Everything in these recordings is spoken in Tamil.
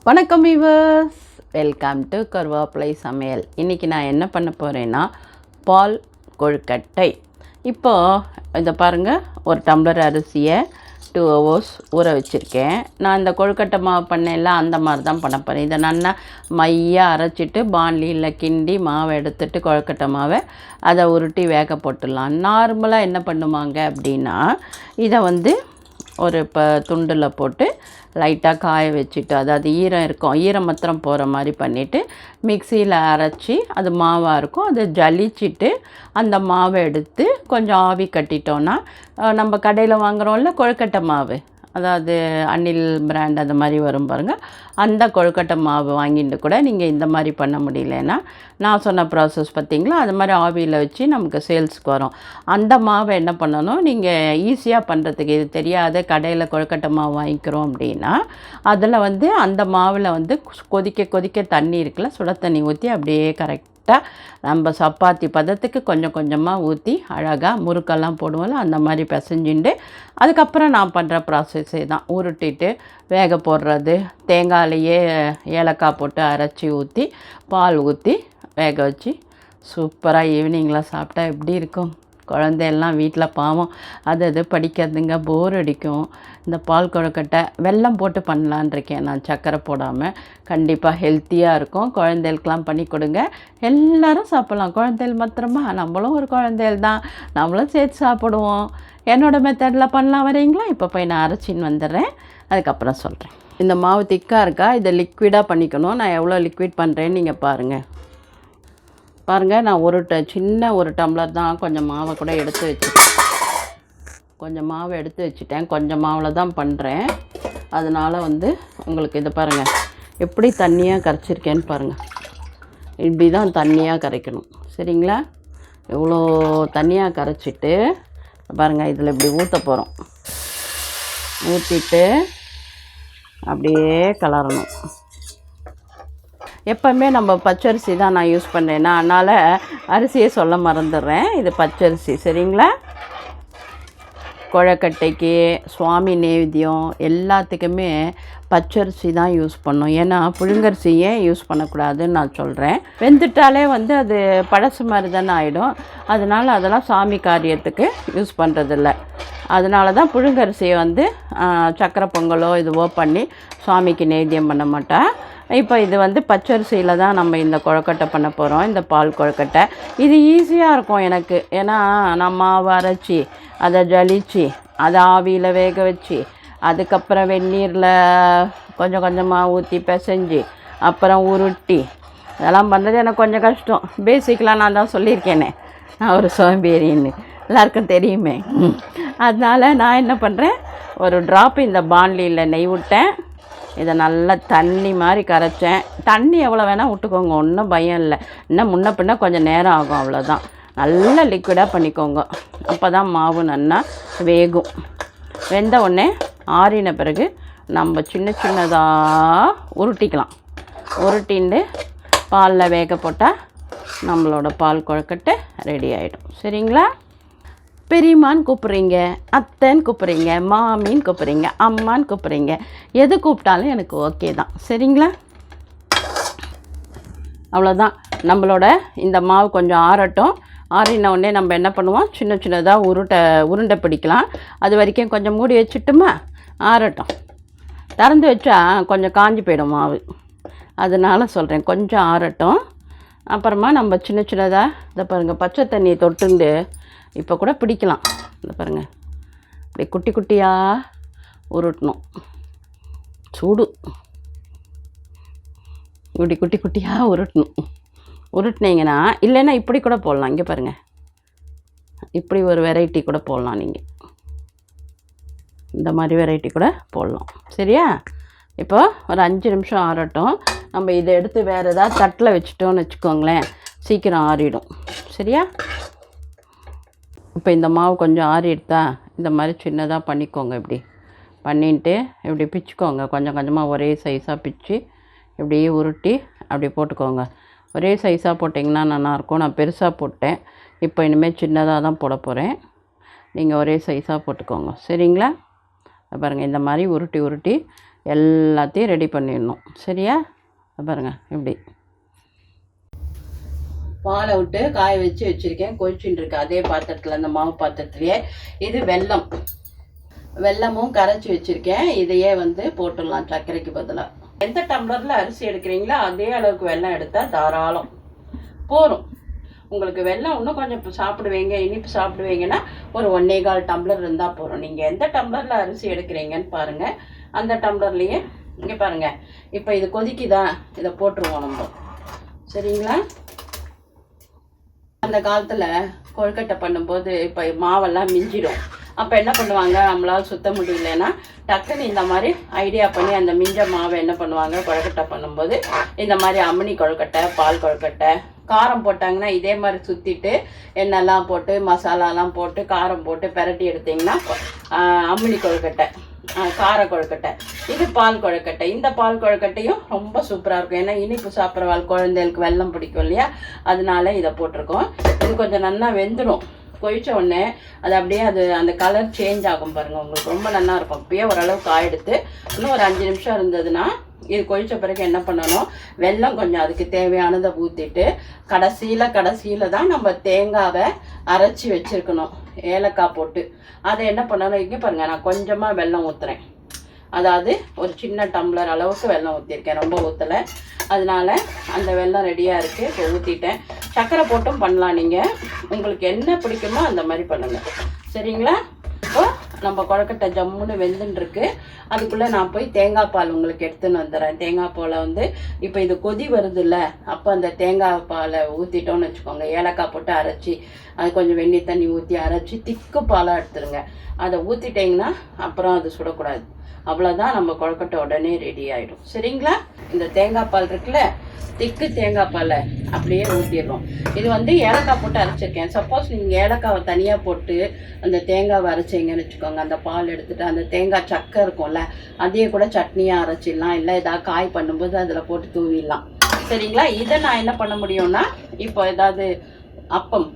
வணக்கம் வியூவர்ஸ், வெல்கம் டு கருவேப்பிலை சமையல். இன்றைக்கி நான் என்ன பண்ண போகிறேன்னா பால் கொழுக்கட்டை. இப்போது இதை பாருங்கள், ஒரு டம்ளர் அரிசியை 2 hours ஊற வச்சுருக்கேன். நான் இந்த கொழுக்கட்டை மாவு பண்ணையில் அந்த மாதிரி தான் பண்ண போகிறேன். இதை நல்லா மையாக அரைச்சிட்டு பாண்லியில் கிண்டி மாவை எடுத்துகிட்டு கொழுக்கட்டை மாவை அதை உருட்டி வேக போட்டுடலாம். நார்மலாக என்ன பண்ணுவாங்க அப்படின்னா, இதை ஒரு துண்டில் போட்டு லைட்டாக காய வச்சுட்டு, அதாவது ஈரம் இருக்கும், ஈரம் மாத்திரம் போகிற மாதிரி பண்ணிவிட்டு மிக்சியில் அரைச்சி அது மாவாக இருக்கும். அதை ஜலிச்சிட்டு அந்த மாவை எடுத்து கொஞ்சம் ஆவி கட்டிட்டோன்னா, நம்ம கடையில் வாங்குகிறோம்ல கொழுக்கட்டை மாவு, அதாவது அணில் பிராண்ட் அந்த மாதிரி வரும் பாருங்கள், அந்த கொழுக்கட்டை மாவு வாங்கிட்டு கூட நீங்கள் இந்த மாதிரி பண்ண முடியலன்னா நான் சொன்ன ப்ராசஸ் பார்த்திங்களா, அது மாதிரி ஆவியில் வச்சு நமக்கு சேல்ஸுக்கு வரும். அந்த மாவை என்ன பண்ணணும், நீங்கள் ஈஸியாக பண்ணுறதுக்கு, இது தெரியாத கடையில் கொழுக்கட்டை மாவு வாங்கிக்கிறோம் அப்படின்னா அதில் அந்த மாவில் கொதிக்க கொதிக்க தண்ணி இருக்குல்ல, சுட தண்ணி ஊற்றி அப்படியே கரெக்டாக நம்ம சப்பாத்தி பதத்துக்கு கொஞ்சம் கொஞ்சமாக ஊற்றி அழகாக முறுக்கெல்லாம் போடுவோம்ல அந்த மாதிரி பிசைஞ்சுட்டு, அதுக்கப்புறம் நான் பண்ணுற ப்ராசஸே தான். உருட்டிட்டு வேக போடுறது, தேங்காயிலையே ஏலக்காய் போட்டு அரைச்சி ஊற்றி பால் ஊற்றி வேக வச்சு சூப்பராக ஈவினிங்கில் சாப்பிட்டா எப்படி இருக்கும். குழந்தையெல்லாம் வீட்டில் பாவம் அது படிக்கிறதுங்க, போர் அடிக்கும். இந்த பால் கொழுக்கட்டை வெல்லம் போட்டு பண்ணலான் இருக்கேன் நான், சர்க்கரை போடாமல். கண்டிப்பாக ஹெல்த்தியாக இருக்கும். குழந்தைகளுக்கெலாம் பண்ணி கொடுங்க, எல்லோரும் சாப்பிட்லாம். குழந்தைகள் மாத்திரமா, நம்மளும் ஒரு குழந்தைகள் தான், நம்மளும் சேர்த்து சாப்பிடுவோம். என்னோடய மெத்தடில் பண்ணலாம், வரீங்களா? இப்போ போய் நான் அரைச்சின்னு வந்துடுறேன், அதுக்கப்புறம் சொல்கிறேன். இந்த மாவு திக்காக இருக்கா, இதை லிக்விடாக பண்ணிக்கணும். நான் எவ்வளோ லிக்விட் பண்ணுறேன்னு நீங்கள் பாருங்கள். நான் சின்ன ஒரு டம்ளர் தான் கொஞ்சம் மாவை கூட எடுத்து வச்சுட்டேன். கொஞ்சம் மாவை எடுத்து வச்சுட்டேன், கொஞ்சம் மாவில் தான் பண்ணுறேன். அதனால் உங்களுக்கு இதை பாருங்கள், எப்படி தண்ணியாக கரைச்சிருக்கேன்னு பாருங்கள். இப்படி தான் தண்ணியாக கரைக்கணும், சரிங்களா? இவ்வளோ தண்ணியாக கரைச்சிட்டு பாருங்கள், இதில் இப்படி ஊற்ற போகிறோம். ஊற்றிட்டு அப்படியே கலரணும். எப்போவுமே நம்ம பச்சரிசி தான் நான் யூஸ் பண்ணுறேன்னா, அதனால் அரிசியை சொல்ல மறந்துடுறேன். இது பச்சரிசி, சரிங்களா? கொழுக்கட்டைக்கு, சுவாமி நெய்வேத்தியம் எல்லாத்துக்குமே பச்சரிசி தான் யூஸ் பண்ணோம். ஏன்னா புழுங்கரிசியே யூஸ் பண்ணக்கூடாதுன்னு நான் சொல்கிறேன். வெந்துட்டாலே அது பழசு மாதிரி தானே ஆகிடும். அதனால் அதெல்லாம் சாமி காரியத்துக்கு யூஸ் பண்ணுறதில்ல. அதனால தான் புழுங்கரிசியை சக்கரை பொங்கலோ இதுவோ பண்ணி சுவாமிக்கு நெய்வேத்தியம் பண்ண மாட்டேன். இப்போ இது பச்சரிசியில் தான் நம்ம இந்த கொழுக்கட்டை பண்ண போகிறோம், இந்த பால் கொழுக்கட்டை. இது ஈஸியாக இருக்கும் எனக்கு, ஏன்னா நான் மாவு அரைச்சி அதை ஜலிச்சு அதை ஆவியில் வேக வச்சு அதுக்கப்புறம் வெந்நீரில் கொஞ்சம் கொஞ்சமாக ஊற்றி பிசைஞ்சு அப்புறம் உருட்டி அதெல்லாம் பண்ணுறது எனக்கு கொஞ்சம் கஷ்டம். பேசிக்கலாக நான் தான் சொல்லியிருக்கேனே, நான் ஒரு சோம்பேறின்னு எல்லாருக்கும் தெரியுமே. அதனால் நான் என்ன பண்ணுறேன், ஒரு ட்ராப் இந்த பாண்லியில் நெய் விட்டேன். இதை நல்லா தண்ணி மாதிரி கரைச்சேன். தண்ணி எவ்வளோ வேணால் விட்டுக்கோங்க, ஒன்றும் பயம் இல்லை. இன்னும் முன்ன பின்ன கொஞ்சம் நேரம் ஆகும், அவ்வளோதான். நல்லா லிக்விடாக பண்ணிக்கோங்க, அப்போ தான் மாவு நல்லா வேகும். வெந்த உடனே ஆறின பிறகு நம்ம சின்ன சின்னதாக உருட்டிக்கலாம். உருட்டின்னு பாலில் வேக போட்டால் நம்மளோட பால் கொழுக்கட்டை ரெடி ஆகிடும், சரிங்களா? பெரியம்மான்னு கூப்பிட்றீங்க, அத்தைன்னு கூப்பிட்றீங்க, மாமின்னு கூப்பிட்றீங்க, அம்மான்னு கூப்பிட்றீங்க, எது கூப்பிட்டாலும் எனக்கு ஓகே தான், சரிங்களா? அவ்வளோதான். நம்மளோட இந்த மாவு கொஞ்சம் ஆறட்டும். ஆறின உடனே நம்ம என்ன பண்ணுவோம், சின்ன சின்னதாக உருண்டை பிடிக்கலாம். அது வரைக்கும் கொஞ்சம் மூடி வச்சுட்டுமா, ஆறட்டும். திறந்து வச்சா கொஞ்சம் காஞ்சி போயிடும் மாவு, அதனால சொல்கிறேன் கொஞ்சம் ஆறட்டும். அப்புறமா நம்ம சின்ன சின்னதாக இதை பாருங்கள், பச்சை தண்ணியை தொட்டுண்டு இப்போ கூட பிடிக்கலாம். இந்த பாருங்கள், இப்படி குட்டி குட்டியாக உருட்டணும். சூடு இப்படி குட்டி குட்டியாக உருட்டணும். உருட்டினீங்கன்னா, இல்லைன்னா இப்படி கூட போடலாம். இங்கே பாருங்கள், இப்படி ஒரு வெரைட்டி கூட போடலாம். நீங்கள் இந்த மாதிரி வெரைட்டி கூட போடலாம், சரியா? இப்போ ஒரு 5 நிமிஷம் ஆறட்டும். நம்ம இதை எடுத்து வேறு ஏதாவது தட்டில் வச்சுட்டோன்னு வச்சுக்கோங்களேன், சீக்கிரம் ஆறிடும், சரியா? இப்போ இந்த மாவு கொஞ்சம் ஆறி எடுத்தா இந்த மாதிரி சின்னதாக பண்ணிக்கோங்க. இப்படி பண்ணிட்டு இப்படி பிச்சுக்கோங்க, கொஞ்சம் கொஞ்சமாக ஒரே சைஸாக பிச்சு இப்படியே உருட்டி அப்படி போட்டுக்கோங்க. ஒரே சைஸாக போட்டிங்கன்னா நல்லாயிருக்கும். நான் பெருசாக போட்டேன், இப்போ இனிமேல் சின்னதாக தான் போட போகிறேன். நீங்கள் ஒரே சைஸாக போட்டுக்கோங்க, சரிங்களா? பாருங்கள், இந்த மாதிரி உருட்டி உருட்டி எல்லாத்தையும் ரெடி பண்ணிடணும். சரியா? பாருங்கள் இப்படி பாலை விட்டு காய வச்சு வச்சுருக்கேன். கொதிச்சுட்டு இருக்கு அதே பாத்திரத்தில், அந்த மாவு பாத்திரத்துலேயே. இது வெல்லமும் கரைச்சி வச்சுருக்கேன். இதையே போட்டுடலாம் சர்க்கரைக்கு பதிலாக. எந்த டம்ளரில் அரிசி எடுக்கிறீங்களோ அதே அளவுக்கு வெல்லம் எடுத்தால் தாராளம் போதும். உங்களுக்கு வெல்லம் இன்னும் கொஞ்சம் சாப்பிடுவீங்க, இனிப்பு சாப்பிடுவீங்கன்னா ஒரு 1.25 டம்ளர் இருந்தால் போதும். நீங்கள் எந்த டம்ளரில் அரிசி எடுக்கிறீங்கன்னு பாருங்கள். அந்த டம்ளர்லேயே இங்கே பாருங்கள். இப்போ இது கொதிக்குதா, இதை போட்டுருவோம் நம்ம. சரிங்களா? அந்த காலத்தில் கொழுக்கட்டை பண்ணும்போது இப்போ மாவெல்லாம் மிஞ்சிடும். அப்போ என்ன பண்ணுவாங்க, நம்மளால் சுத்த முடியலன்னா டக்குன்னு இந்த மாதிரி ஐடியா பண்ணி அந்த மிஞ்ச மாவை என்ன பண்ணுவாங்க, கொழுக்கட்டை பண்ணும்போது இந்த மாதிரி அம்மணி கொழுக்கட்டை, பால் கொழுக்கட்டை. காரம் போட்டாங்கன்னா இதே மாதிரி சுற்றிட்டு எண்ணெய்லாம் போட்டு மசாலாலாம் போட்டு காரம் போட்டு பெரட்டி எடுத்திங்கன்னா அம்மணி கொழுக்கட்டை, கார கொழுக்கட்டை. இது பால் கொழுக்கட்டை. இந்த பால் கொழுக்கட்டையும் ரொம்ப சூப்பராக இருக்கும். ஏன்னா இனிப்பு சாப்பிட்ற குழந்தைகளுக்கு வெல்லம் பிடிக்கும் இல்லையா, அதனால இதை போட்டிருக்கோம். இது கொஞ்சம் நல்லா வெந்துடும். கொதிச்ச உடனே அது அப்படியே அந்த கலர் சேஞ்ச் ஆகும் பாருங்கள். உங்களுக்கு ரொம்ப நல்லா இருக்கும். அப்படியே ஓரளவுக்கு காயெடுத்து இன்னும் ஒரு 5 நிமிஷம் இருந்ததுன்னா இது கொதிச்ச பிறகு என்ன பண்ணணும், வெல்லம் கொஞ்சம் அதுக்கு தேவையானதை ஊற்றிட்டு கடைசியில் தான் நம்ம தேங்காவை அரைச்சி வச்சுருக்கணும், ஏலக்காய் போட்டு. அதை என்ன பண்ணணும், இங்கே பாருங்கள், நான் கொஞ்சமாக வெல்லம் ஊற்றுறேன். அதாவது ஒரு சின்ன டம்ளர் அளவுக்கு வெல்லம் ஊற்றிருக்கேன், ரொம்ப ஊற்றலை. அதனால அந்த வெல்லம் ரெடியாக இருக்குது. இப்போ ஊற்றிட்டேன். சர்க்கரை போட்டும் பண்ணலாம், நீங்கள் உங்களுக்கு என்ன பிடிக்குமோ அந்த மாதிரி பண்ணுங்கள். சரிங்களா? இப்போ நம்ம கொழுக்கட்டை ஜம்முன்னு வெந்துட்டுருக்கு. அதுக்குள்ளே நான் போய் தேங்காய் பால் உங்களுக்கு எடுத்துன்னு வந்துடுறேன். தேங்காய் பாலை இப்போ இது கொதி வருதுல்ல, அப்போ அந்த தேங்காய் பாலை ஊற்றிட்டோன்னு வச்சுக்கோங்க. ஏலக்காய் போட்டு அரைச்சி அது கொஞ்சம் வெந்நீர் தண்ணி ஊற்றி அரைச்சி திக்கு பாலாக எடுத்துருங்க. அதை ஊற்றிட்டிங்கன்னா அப்புறம் அது சுடக்கூடாது. அவ்வளோதான், நம்ம கொழுக்கட்டை உடனே ரெடி ஆகிடும். சரிங்களா? இந்த தேங்காய் பால் இருக்குல்ல, திக்கு தேங்காய் பாலை அப்படியே ஊற்றிடுறோம். இது ஏலக்காய் போட்டு அரைச்சிருக்கேன். சப்போஸ் நீங்கள் ஏலக்காவை தனியாக போட்டு அந்த தேங்காவை அரைச்சிங்கன்னு வச்சுக்கோங்க. அந்த பால் எடுத்துகிட்டு அந்த தேங்காய் சக்கை இருக்கும்ல, அதையே கூட சட்னியாக அரைச்சிடலாம். இல்லை ஏதாவது காய் பண்ணும்போது அதில் போட்டு தூவிடலாம். சரிங்களா? இதை நான் என்ன பண்ண முடியும்னா, இப்போ ஏதாவது அப்பம்,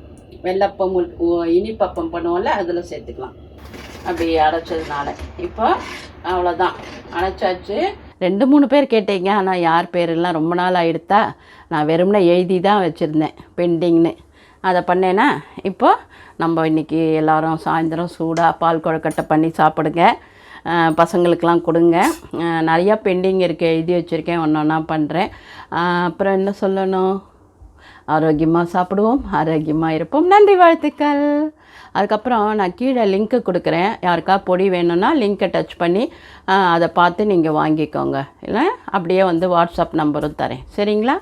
வெள்ளப்பம், இனிப்பப்பம் பண்ணுவோம்ல, அதில் சேர்த்துக்கலாம். அப்படி அரைச்சதுனால இப்போ அவ்வளோதான், அரைச்சாச்சு. 2-3 பேர் கேட்டீங்க, ஆனால் யார் பேரெல்லாம் ரொம்ப நாள் ஆகிடுத்தா. நான் வெறும்னா எழுதி தான் வச்சுருந்தேன் பெண்டிங்னு. அதை பண்ணேன்னா இப்போ நம்ம இன்றைக்கி எல்லோரும் சாயந்தரம் சூடாக பால் கொழுக்கட்டை பண்ணி சாப்பிடுங்க. பசங்களுக்கெலாம் கொடுங்க. நிறையா பெண்டிங் இருக்குது, எழுதி வச்சுருக்கேன், ஒன்று ஒன்றா பண்ணுறேன். அப்புறம் என்ன சொல்லணும், ஆரோக்கியமாக சாப்பிடுவோம், ஆரோக்கியமாக இருப்போம். நன்றி, வாழ்த்துக்கள். அதுக்கப்புறம் நான் கீழே லிங்க்கு கொடுக்குறேன். யாருக்கா பொடி வேணும்னா லிங்க்கை டச் பண்ணி அதை பார்த்து நீங்கள் வாங்கிக்கோங்க. இல்லை அப்படியே வாட்ஸ்அப் நம்பரும் தரேன். சரிங்களா?